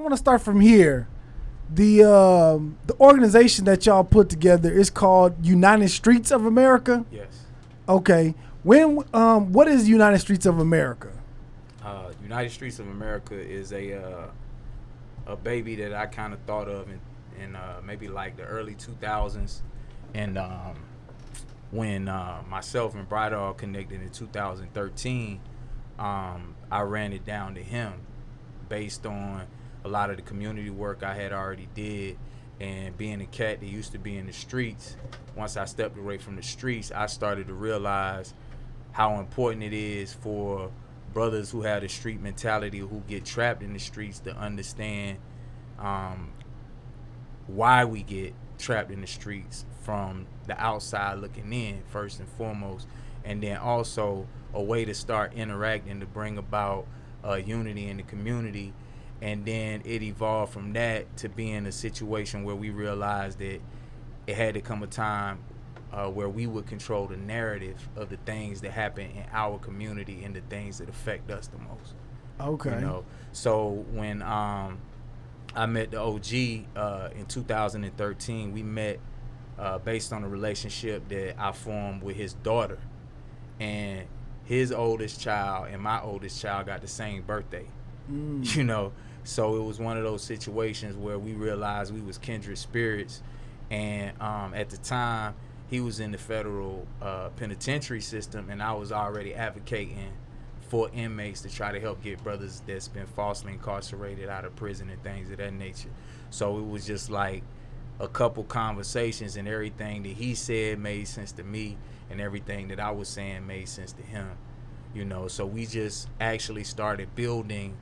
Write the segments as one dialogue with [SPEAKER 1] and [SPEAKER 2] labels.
[SPEAKER 1] want to start from here. The organization that y'all put together is called United Streets of America.
[SPEAKER 2] Yes.
[SPEAKER 1] Okay. What is United Streets of America?
[SPEAKER 2] United Streets of America is a baby that I kind of thought of in maybe like the early 2000s, and when myself and Bridal connected in 2013, I ran it down to him based on a lot of the community work I had already did, and being a cat that used to be in the streets. Once I stepped away from the streets, I started to realize how important it is for brothers who have the street mentality, who get trapped in the streets, to understand why we get trapped in the streets from the outside looking in, first and foremost, and then also a way to start interacting to bring about unity in the community. And then it evolved from that to being a situation where we realized that it had to come a time where we would control the narrative of the things that happen in our community and the things that affect us the most.
[SPEAKER 1] Okay.
[SPEAKER 2] You know, so when I met the OG in 2013, we met based on a relationship that I formed with his daughter, and his oldest child and my oldest child got the same birthday. You know, so it was one of those situations where we realized we was kindred spirits. And at the time, he was in the federal penitentiary system, and I was already advocating for inmates to try to help get brothers that's been falsely incarcerated out of prison and things of that nature. So it was just like a couple conversations, and everything that he said made sense to me, and everything that I was saying made sense to him. You know, so we just actually started building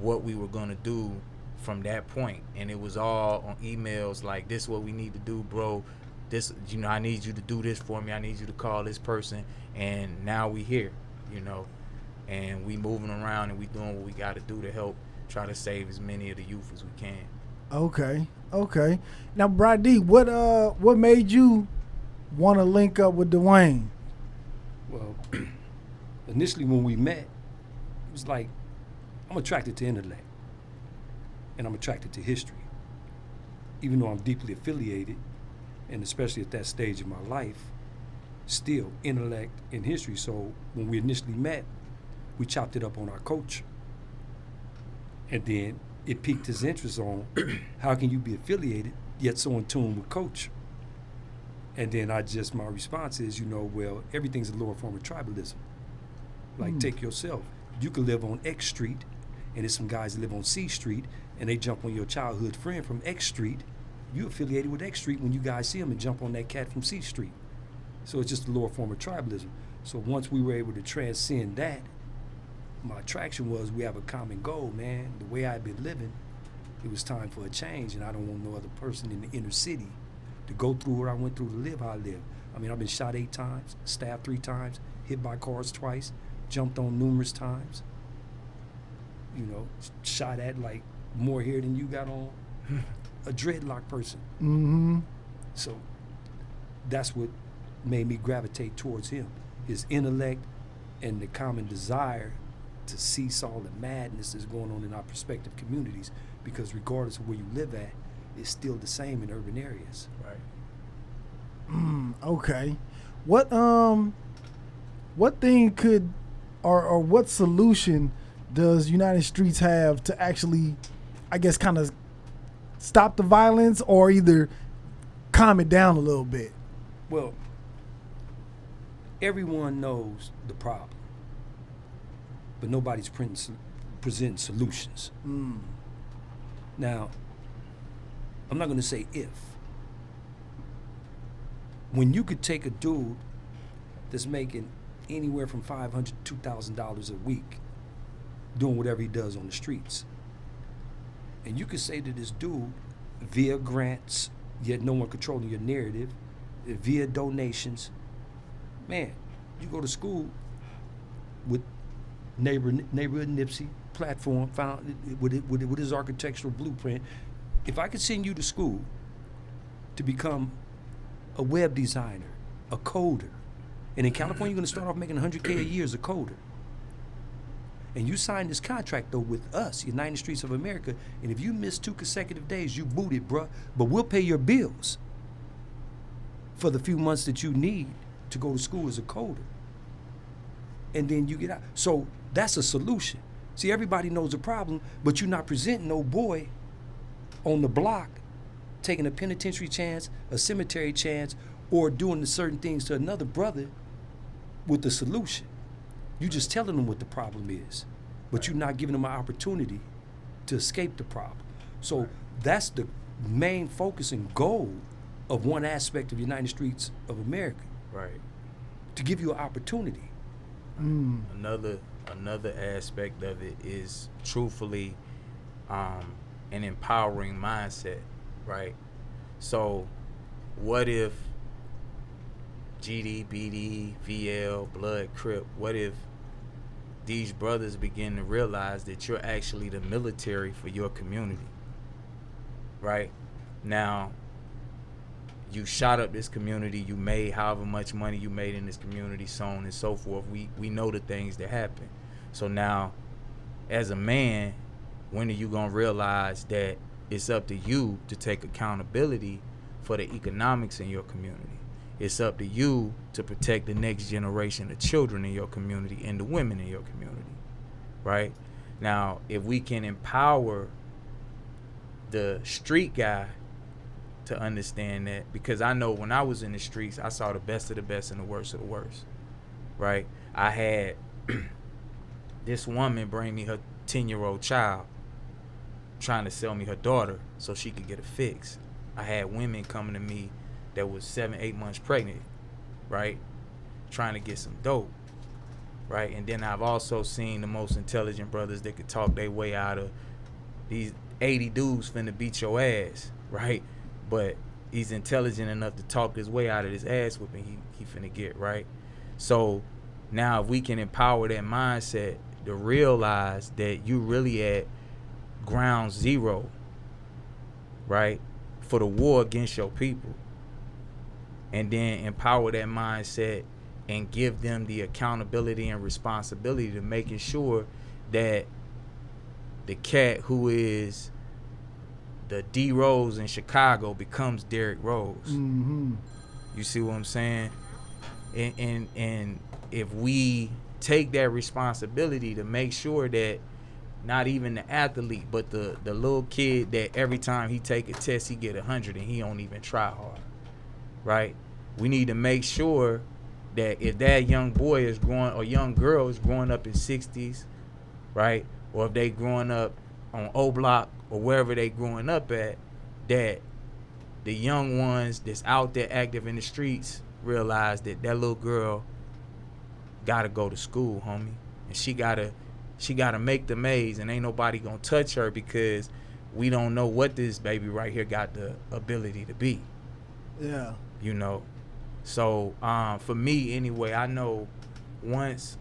[SPEAKER 2] what we were going to do from that point, and it was all on emails like, this is what we need to do, bro, this, you know, I need you to do this for me, I need you to call this person, and now we here, you know, and we moving around and we doing what we got to do to help try to save as many of the youth as we can. Okay. Now, Brady, what made you want to link up with DeWayne?
[SPEAKER 3] Well, initially when we met, it was like, I'm attracted to intellect, and I'm attracted to history. Even though I'm deeply affiliated, and especially at that stage of my life, still intellect and history. So when we initially met, we chopped it up on our culture. And then it piqued his interest on how can you be affiliated yet so in tune with culture. And then my response is, you know, well, everything's a lower form of tribalism. Like, take yourself. You could live on X Street, and there's some guys that live on C Street, and they jump on your childhood friend from X Street. You affiliated with X Street when you guys see them and jump on that cat from C Street. So it's just a lower form of tribalism. So once we were able to transcend that, my attraction was we have a common goal, man. The way I've been living, it was time for a change, and I don't want no other person in the inner city to go through what I went through to live how I live. I mean, I've been shot 8 times, stabbed 3 times, hit by cars twice, jumped on numerous times. You know, shot at like more hair than you got on. A dreadlock person.
[SPEAKER 1] Mm-hmm.
[SPEAKER 3] So that's what made me gravitate towards him. His intellect and the common desire to cease all the madness that's going on in our prospective communities, because regardless of where you live at, it's still the same in urban areas.
[SPEAKER 2] Right.
[SPEAKER 1] Okay. What thing could or what solution does United Streets have to actually, I guess, kind of stop the violence or either calm it down a little bit?
[SPEAKER 3] Well, everyone knows the problem, but nobody's presenting solutions. Now, I'm not going to say if. When you could take a dude that's making anywhere from $500 to $2,000 a week doing whatever he does on the streets, and you could say to this dude, via grants, yet no one controlling your narrative, via donations, man, you go to school with neighborhood Nipsey platform, found with his architectural blueprint. If I could send you to school to become a web designer, a coder, and in California you're going to start off making $100K a year as a coder, And you signed this contract, though, with us, United Streets of America, and if you miss 2 consecutive days, you booted, bruh. But we'll pay your bills for the few months that you need to go to school as a coder. And then you get out. So that's a solution. See, everybody knows the problem, but you're not presenting no boy on the block taking a penitentiary chance, a cemetery chance, or doing the certain things to another brother with the solution. You just telling them what the problem is, but you're not giving them an opportunity to escape the problem. So that's the main focus and goal of one aspect of United Streets of America.
[SPEAKER 2] Right.
[SPEAKER 3] To give you an opportunity.
[SPEAKER 2] Another aspect of it is truthfully an empowering mindset, right? So what if GD, BD, VL, Blood, Crip, what if these brothers begin to realize that you're actually the military for your community, right? Now, you shot up this community, you made however much money you made in this community, so on and so forth. We know the things that happen. So now, as a man, when are you gonna realize that it's up to you to take accountability for the economics in your community? It's up to you to protect the next generation of children in your community and the women in your community, right? Now, if we can empower the street guy to understand that, because I know when I was in the streets, I saw the best of the best and the worst of the worst, right? I had this woman bring me her 10-year-old child trying to sell me her daughter so she could get a fix. I had women coming to me that was 7-8 months pregnant, right, trying to get some dope, right? And then I've also seen the most intelligent brothers that could talk their way out of these 80 dudes finna beat your ass, right? But he's intelligent enough to talk his way out of this ass whipping he finna get, right? So now if we can empower that mindset to realize that you really at ground zero, right, for the war against your people, and then empower that mindset and give them the accountability and responsibility to making sure that the cat who is the D Rose in Chicago becomes Derrick Rose.
[SPEAKER 1] Mm-hmm.
[SPEAKER 2] You see what I'm saying? And if we take that responsibility to make sure that not even the athlete, but the little kid that every time he take a test he get 100 and he don't even try hard, right? We need to make sure that if that young boy is growing, or young girl is growing up in 60s, right, or if they growing up on O Block or wherever they growing up at, that the young ones that's out there active in the streets realize that that little girl gotta go to school, homie, and she gotta make the maze, and ain't nobody gonna touch her because we don't know what this baby right here got the ability to be.
[SPEAKER 1] Yeah.
[SPEAKER 2] You know. So for me anyway, I know once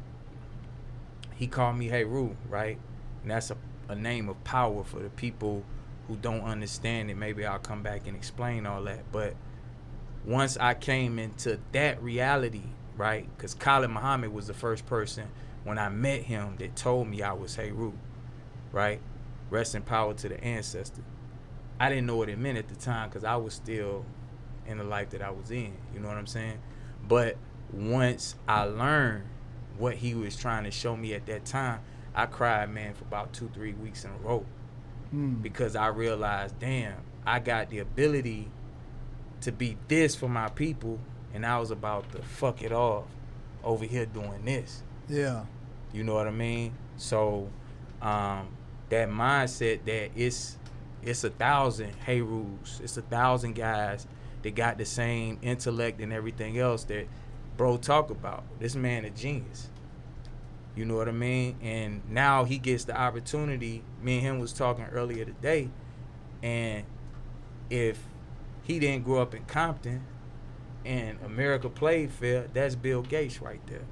[SPEAKER 2] he called me Hey Roo, right? And that's a name of power for the people who don't understand it. Maybe I'll come back and explain all that. But once I came into that reality, right? Because Khalid Muhammad was the first person when I met him that told me I was Hey Roo, right? Rest in power to the ancestor. I didn't know what it meant at the time because I was still in the life that I was in, you know what I'm saying? But once I learned what he was trying to show me at that time, I cried, man, for about 2-3 weeks in a row because I realized, damn, I got the ability to be this for my people, and I was about to fuck it off over here doing this.
[SPEAKER 1] Yeah.
[SPEAKER 2] You know what I mean? So that mindset that it's 1,000 Hey Roos, it's 1,000 guys that got the same intellect and everything else that bro talk about. This man a genius. You know what I mean? And now he gets the opportunity. Me and him was talking earlier today, and if he didn't grow up in Compton and America played fair, that's Bill Gates right there.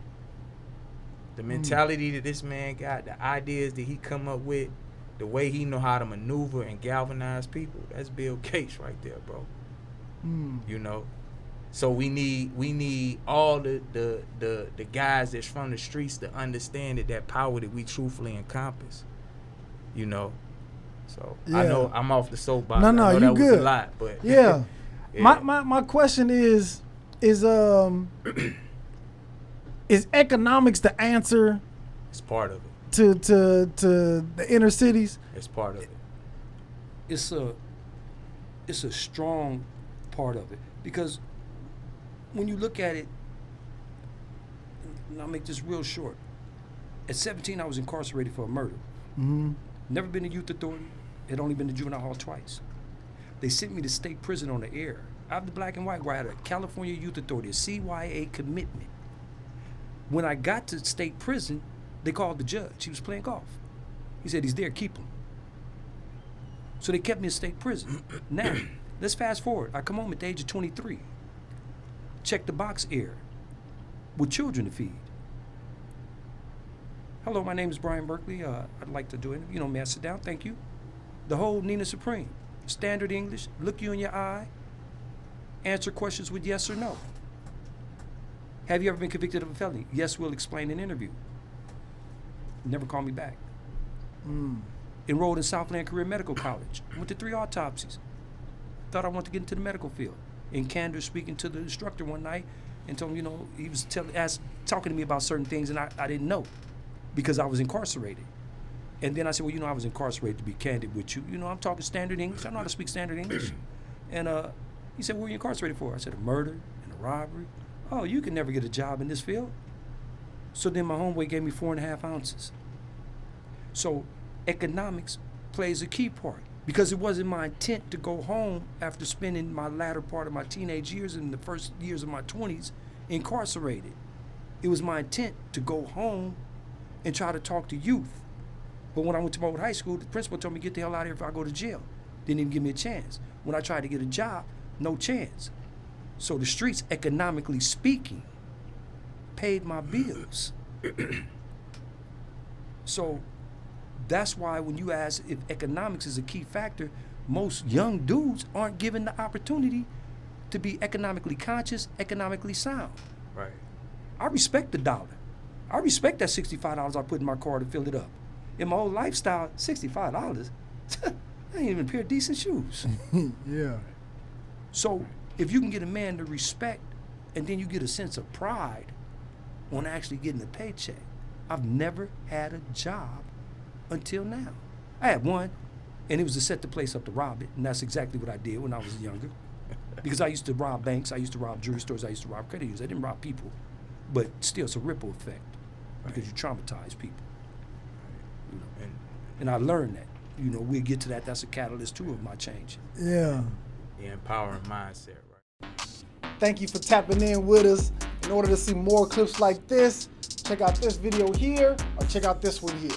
[SPEAKER 2] The mentality that this man got, the ideas that he come up with, the way he know how to maneuver and galvanize people, that's Bill Gates right there, bro. You know? So we need all the guys that's from the streets to understand that power that we truthfully encompass. You know. So I know I'm off the soapbox.
[SPEAKER 1] No,
[SPEAKER 2] I know
[SPEAKER 1] you
[SPEAKER 2] that
[SPEAKER 1] good.
[SPEAKER 2] was a lot, but
[SPEAKER 1] yeah.
[SPEAKER 2] yeah.
[SPEAKER 1] My question is economics the answer
[SPEAKER 2] It's part of it.
[SPEAKER 1] to the inner cities?
[SPEAKER 2] It's part of it.
[SPEAKER 3] It's a strong part of it, because when you look at it, and I'll make this real short. At 17, I was incarcerated for a murder.
[SPEAKER 1] Mm-hmm.
[SPEAKER 3] Never been to youth authority. Had only been to juvenile hall twice. They sent me to state prison on the air. I have the black and white where I had a California Youth Authority, a CYA commitment. When I got to state prison, they called the judge. He was playing golf. He said, he's there, keep him. So they kept me in state prison. Now, let's fast forward. I come home at the age of 23. Check the box air with children to feed. Hello, my name is Brian Berkeley. I'd like to do it. You know, may I sit down? Thank you. The whole Nina Supreme. Standard English, look you in your eye, answer questions with yes or no. Have you ever been convicted of a felony? Yes, we'll explain in an interview. Never call me back. Enrolled in Southland Career Medical College. Went to 3 autopsies. Thought I wanted to get into the medical field. In candor, speaking to the instructor one night and told him, you know, he was talking to me about certain things, and I didn't know because I was incarcerated. And then I said, well, you know, I was incarcerated, to be candid with you. You know, I'm talking standard English. I know how to speak standard English. And he said, what were you incarcerated for? I said, a murder and a robbery. Oh, you can never get a job in this field. So then my homeboy gave me 4.5 ounces. So economics plays a key part, because it wasn't my intent to go home after spending my latter part of my teenage years and the first years of my 20s incarcerated. It was my intent to go home and try to talk to youth. But when I went to Mold High School, the principal told me, get the hell out of here if I go to jail. Didn't even give me a chance. When I tried to get a job, no chance. So the streets, economically speaking, paid my bills. So that's why when you ask if economics is a key factor, most young dudes aren't given the opportunity to be economically conscious, economically sound.
[SPEAKER 2] Right.
[SPEAKER 3] I respect the dollar. I respect that $65 I put in my car to fill it up. In my old lifestyle, $65, I ain't even a pair of decent shoes.
[SPEAKER 1] Yeah.
[SPEAKER 3] So if you can get a man to respect, and then you get a sense of pride on actually getting a paycheck. I've never had a job until now. I had one, and it was to set the place up to rob it, and that's exactly what I did when I was younger. Because I used to rob banks, I used to rob jewelry stores, I used to rob credit unions. I didn't rob people, but still it's a ripple effect, because you traumatize people. You know? And I learned that. You know, we'll get to that. That's a catalyst too of my change.
[SPEAKER 1] Yeah.
[SPEAKER 2] The empowering mindset, right?
[SPEAKER 1] Thank you for tapping in with us. In order to see more clips like this, check out this video here or check out this one here.